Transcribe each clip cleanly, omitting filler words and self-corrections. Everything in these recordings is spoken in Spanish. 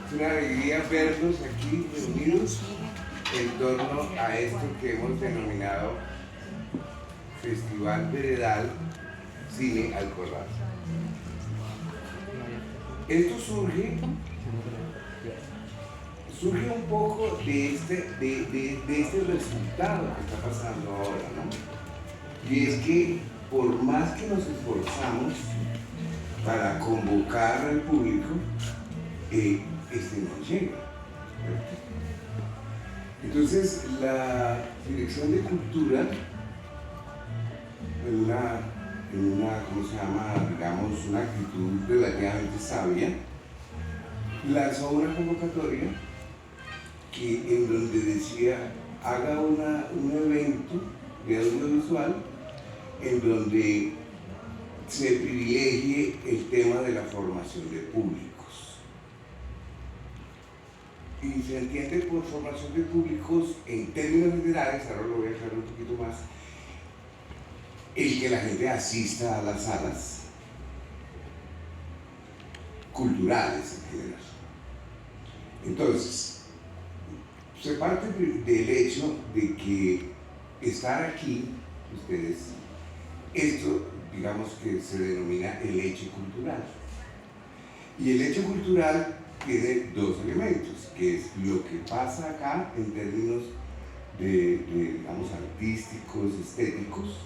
Es una alegría verlos aquí reunidos en torno a esto que hemos denominado Festival Veredal Cine Alcorral. Esto surge un poco de este resultado que está pasando ahora, ¿no? Y es que por más que nos esforzamos para convocar al público, no llega. Entonces, la Dirección de Cultura, en una ¿cómo se llama? Digamos, una actitud relativamente sabia, lanzó una convocatoria en donde decía, haga un evento de audiovisual en donde se privilegie el tema de la formación de públicos. Y se entiende por formación de públicos en términos generales, ahora lo voy a aclarar un poquito más, el que la gente asista a las salas culturales en general. Entonces, se parte del hecho de que estar aquí, ustedes, esto digamos que se denomina el hecho cultural. Y el hecho cultural tiene dos elementos, que es lo que pasa acá en términos digamos, artísticos, estéticos,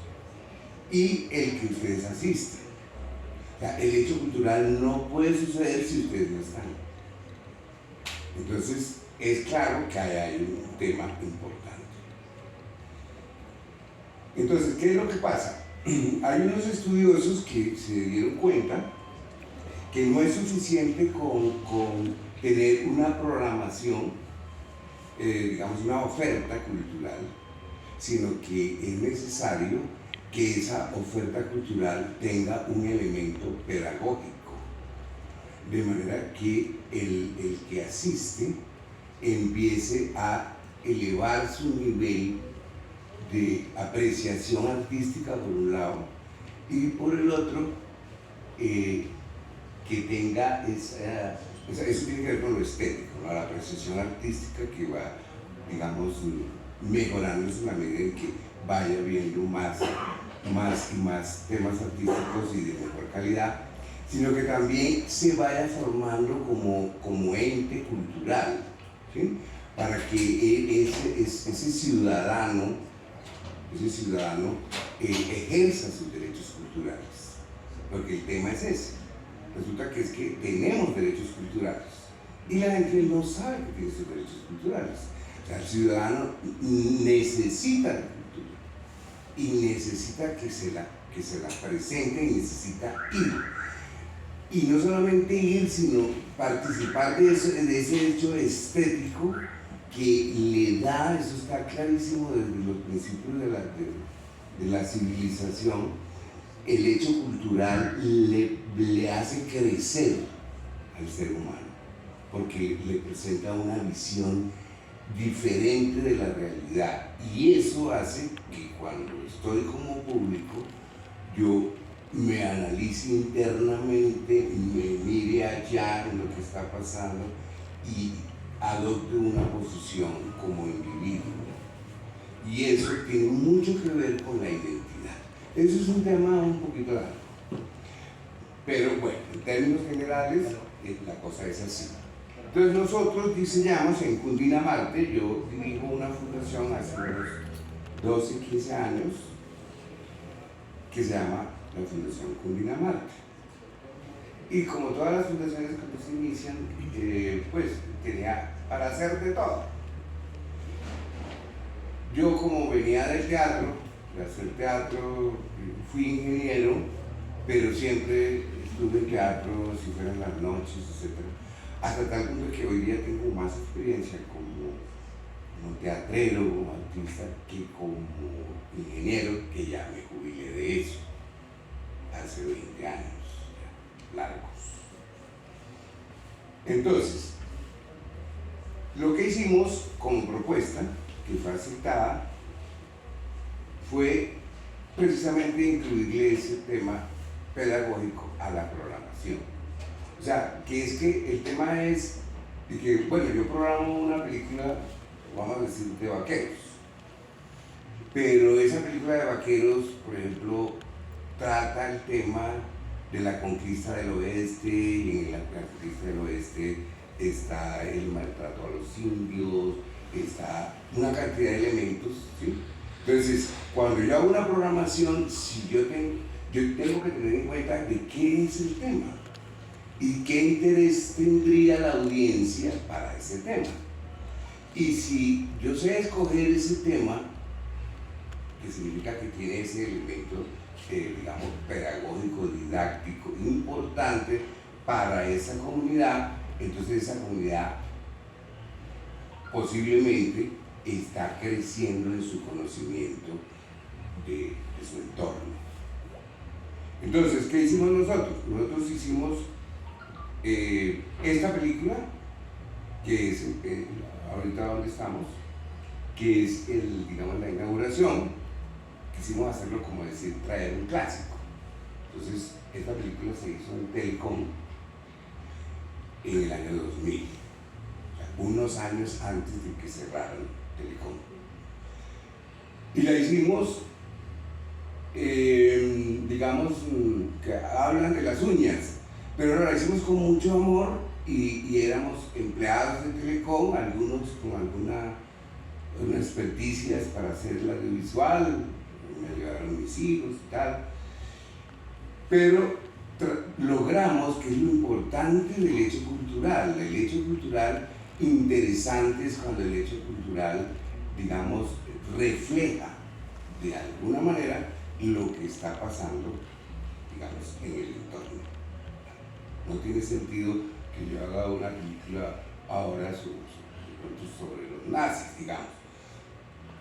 y el que ustedes asisten. O sea, el hecho cultural no puede suceder si ustedes no están. Entonces, es claro que hay un tema importante. Entonces, ¿qué es lo que pasa? Hay unos estudiosos que se dieron cuenta que no es suficiente con tener una programación, digamos una oferta cultural, sino que es necesario que esa oferta cultural tenga un elemento pedagógico, de manera que el que asiste empiece a elevar su nivel de apreciación artística por un lado, y por el otro, que tenga eso tiene que ver con lo estético, ¿no? La apreciación artística que va, digamos, mejorando en la medida en que vaya viendo más y más temas artísticos y de mejor calidad, sino que también se vaya formando como ente cultural, ¿sí? Para que ese ciudadano ejerza sus derechos culturales, porque el tema es ese. Resulta que es que tenemos derechos culturales y la gente no sabe que tiene sus derechos culturales. O sea, el ciudadano necesita la cultura y necesita que se la presente, y necesita ir. Y no solamente ir, sino participar de ese hecho estético que le da, eso está clarísimo desde los principios de la civilización. El hecho cultural le hace crecer al ser humano, porque le presenta una visión diferente de la realidad, y eso hace que cuando estoy como público yo me analice internamente, me mire allá en lo que está pasando y adopte una posición como individuo, y eso tiene mucho que ver con la identidad. Eso es un tema un poquito largo, pero bueno, en términos generales la cosa es así. Entonces nosotros diseñamos en Cundinamarca, yo dirijo una fundación hace unos 12, 15 años que se llama la Fundación Cundinamarca, y como todas las fundaciones que se inician, pues tenía para hacer de todo. Yo, como venía del teatro, de hacer teatro, fui ingeniero, pero siempre estuve en teatro, si fueran las noches, etc. Hasta tal punto que hoy día tengo más experiencia como teatrero, como artista, que como ingeniero, que ya me jubilé de eso, hace 20 años, ya, largos. Entonces, lo que hicimos como propuesta, que fue aceptada, fue precisamente incluirle ese tema pedagógico a la programación. O sea, que es que el tema es Y que, bueno, yo programo una película, vamos a decir, de vaqueros. Pero esa película de vaqueros, por ejemplo, trata el tema de la conquista del oeste, y en la conquista del oeste está el maltrato a los indios, está una cantidad de elementos, ¿sí? Entonces, cuando yo hago una programación, si yo tengo que tener en cuenta de qué es el tema y qué interés tendría la audiencia para ese tema. Y si yo sé escoger ese tema, que significa que tiene ese elemento, digamos, pedagógico, didáctico, importante para esa comunidad, entonces esa comunidad posiblemente está creciendo en su conocimiento de su entorno. Entonces, ¿qué hicimos nosotros? Nosotros hicimos esta película, que es ahorita donde estamos, que es digamos, la inauguración. Quisimos hacerlo como decir, traer un clásico. Entonces, esta película se hizo en Telecom en el año 2000, o sea, unos años antes de que cerraran Telecom. Y la hicimos, digamos, que hablan de las uñas, pero la hicimos con mucho amor y éramos empleados de Telecom, algunos con unas experticias para hacer el audiovisual, me ayudaron mis hijos y tal, pero logramos, que es lo importante del hecho cultural. El hecho cultural interesante es cuando el hecho cultural, digamos, refleja de alguna manera lo que está pasando, digamos, en el entorno. No tiene sentido que yo haga una película ahora sobre los nazis, digamos.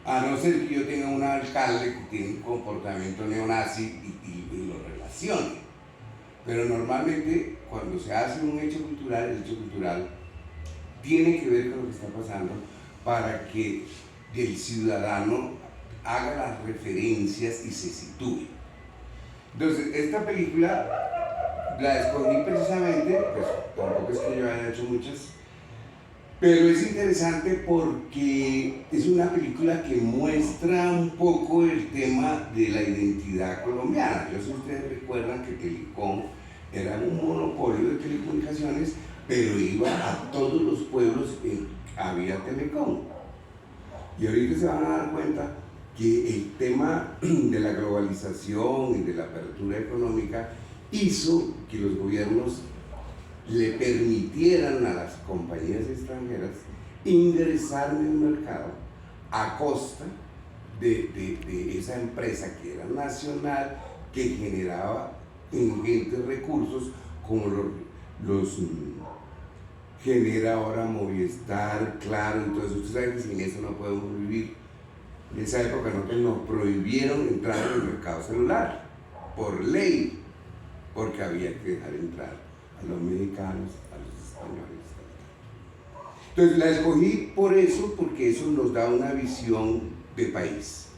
A no ser que yo tenga un alcalde que tiene un comportamiento neonazi y lo relacione. Pero normalmente, cuando se hace un hecho cultural, el hecho cultural tiene que ver con lo que está pasando para que el ciudadano haga las referencias y se sitúe. Entonces, esta película la escogí precisamente, pues tampoco es que yo haya hecho muchas, pero es interesante porque es una película que muestra un poco el tema de la identidad colombiana. Yo sé si ustedes recuerdan que Telecom era un monopolio de telecomunicaciones, pero iba a todos los pueblos había Telecom. Y ahorita se van a dar cuenta que el tema de la globalización y de la apertura económica hizo que los gobiernos le permitieran a las compañías extranjeras ingresar en el mercado a costa de esa empresa que era nacional, que generaba ingentes recursos como los genera ahora Movistar, Claro, entonces ustedes saben que sin eso no podemos vivir. En esa época nos prohibieron entrar en el mercado celular por ley, porque había que dejar entrar a los mexicanos, a los españoles. Entonces la escogí por eso, porque eso nos da una visión de país.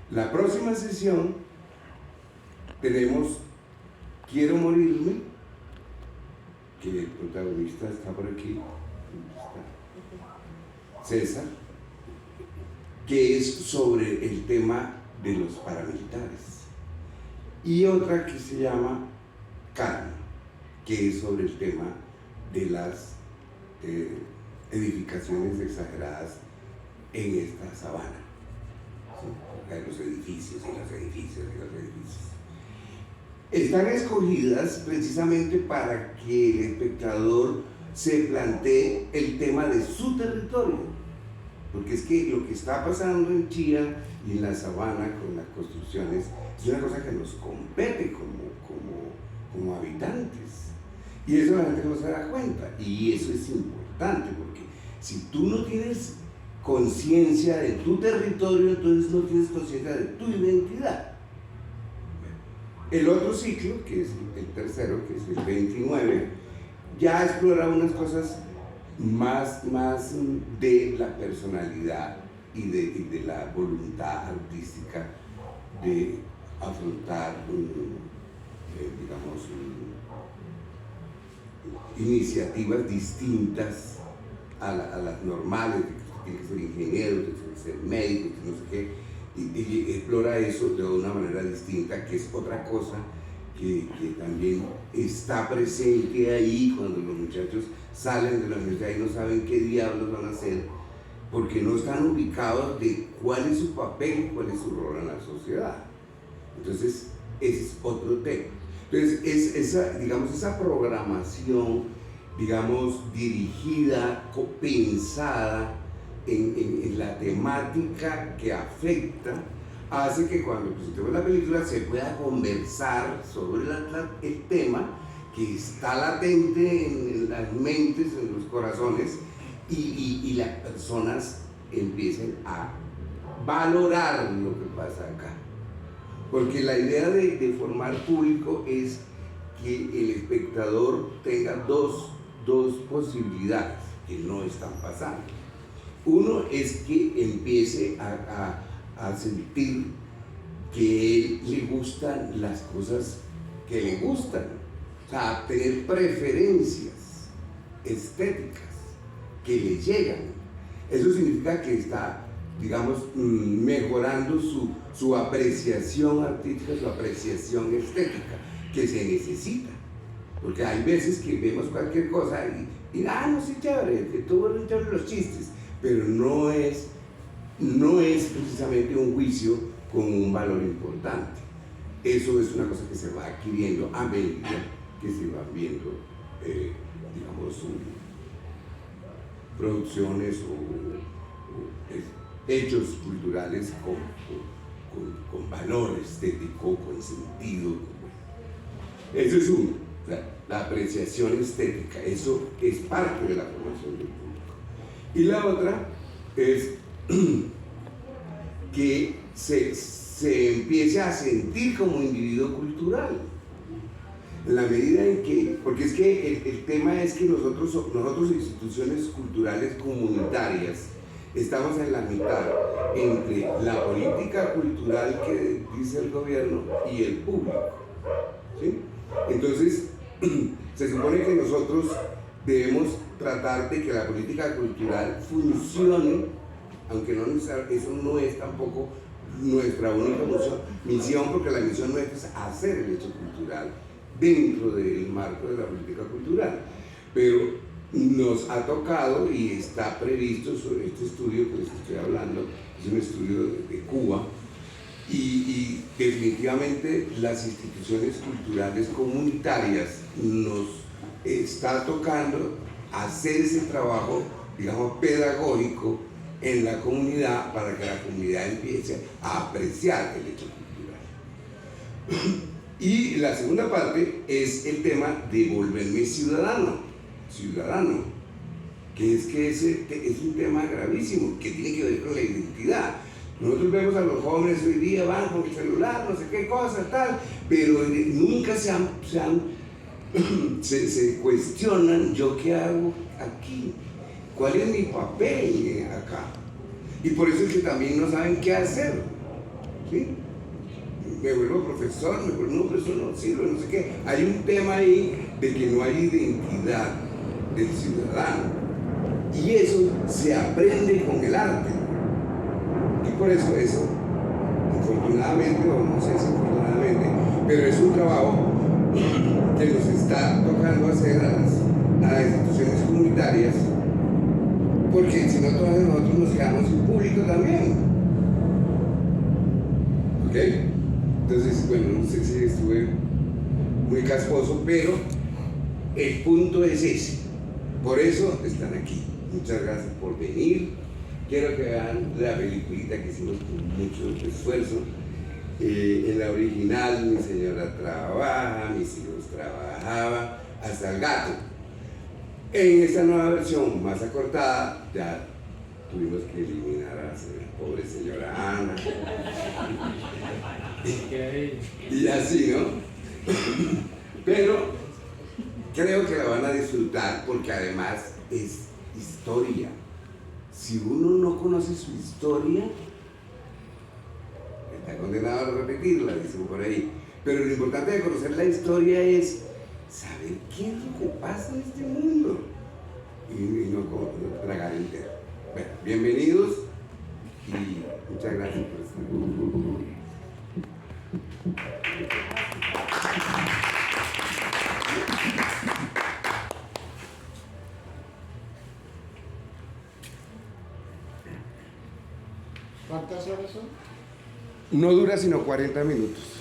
La próxima sesión tenemos Quiero morirme, que el protagonista está por aquí, César, que es sobre el tema de los paramilitares. Y otra que se llama Karma, que es sobre el tema de las edificaciones exageradas en esta sabana, ¿sí? De los edificios y los edificios y los edificios. Están escogidas precisamente para que el espectador se plantee el tema de su territorio, porque es que lo que está pasando en Chía y en la sabana con las construcciones es una cosa que nos compete como habitantes, y eso la gente no se da cuenta, y eso es importante, porque si tú no tienes conciencia de tu territorio, entonces no tienes conciencia de tu identidad. El otro ciclo, que es el tercero, que es el 29, ya explora unas cosas más de la personalidad y de la voluntad artística de afrontar, digamos, iniciativas distintas a las normales, tiene que ser ingeniero, tiene que ser médico, no sé qué, y explora eso de una manera distinta, que es otra cosa que también está presente ahí cuando los muchachos salen de la universidad y no saben qué diablos van a hacer, porque no están ubicados de cuál es su papel y cuál es su rol en la sociedad. Entonces, ese es otro tema. Entonces, es esa programación, digamos, dirigida, pensada en la temática que afecta, hace que cuando presentemos la película se pueda conversar sobre el tema que está latente en las mentes, en los corazones, y las personas empiecen a valorar lo que pasa acá. Porque la idea de formar público es que el espectador tenga dos posibilidades que no están pasando. Uno es que empiece a sentir que le gustan las cosas que le gustan, o sea, a tener preferencias estéticas que le llegan. Eso significa que está, digamos, mejorando su apreciación artística, su apreciación estética, que se necesita. Porque hay veces que vemos cualquier cosa y no, sí, chévere, que tuvo los chistes, pero no es precisamente un juicio con un valor importante. Eso es una cosa que se va adquiriendo a medida que se van viendo, digamos, producciones o hechos culturales con valor estético, con sentido. Eso es uno, o sea, la apreciación estética, eso es parte de la formación del público. Y la otra es que se empiece a sentir como individuo cultural. En la medida en que, porque es que el tema es que nosotros instituciones culturales comunitarias estamos en la mitad entre la política cultural que dice el gobierno y el público, ¿sí? Entonces, se supone que nosotros debemos tratar de que la política cultural funcione, aunque eso no es tampoco nuestra única misión, porque la misión nuestra es hacer el hecho cultural dentro del marco de la política cultural. Pero nos ha tocado y está previsto sobre este estudio que les estoy hablando, es un estudio de Cuba, y definitivamente las instituciones culturales comunitarias nos está tocando hacer ese trabajo, digamos, pedagógico en la comunidad para que la comunidad empiece a apreciar el hecho cultural. Y la segunda parte es el tema de volverme ciudadano, que es un tema gravísimo, que tiene que ver con la identidad. Nosotros vemos a los jóvenes hoy día, van con el celular, no sé qué cosa, tal, pero nunca se cuestionan, ¿yo qué hago aquí? ¿Cuál es mi papel acá? Y por eso es que también no saben qué hacer, ¿sí? Me vuelvo profesor, no, pero eso no sirve, no sé qué. Hay un tema ahí de que no hay identidad del ciudadano. Y eso se aprende con el arte. Y por eso, infortunadamente, o no sé si infortunadamente, pero es un trabajo que nos está tocando hacer a las instituciones comunitarias, porque si no, todos nosotros nos quedamos sin público también. ¿Ok? Entonces, bueno, no sé si estuve muy casposo, pero el punto es ese. Por eso están aquí. Muchas gracias por venir. Quiero que vean la peliculita que hicimos con mucho esfuerzo. En la original mi señora trabaja, mis hijos trabajaban, hasta el gato. En esta nueva versión más acortada ya tuvimos que eliminar a la pobre señora Ana. Y así, ¿no? Pero creo que la van a disfrutar porque además es historia. Si uno no conoce su historia, está condenado a repetirla, dicen por ahí. Pero lo importante de conocer la historia es saber qué es lo que pasa en este mundo y no tragar entero. Bueno, bienvenidos y muchas gracias por estar aquí. ¿Cuántas horas son? No dura sino 40 minutos.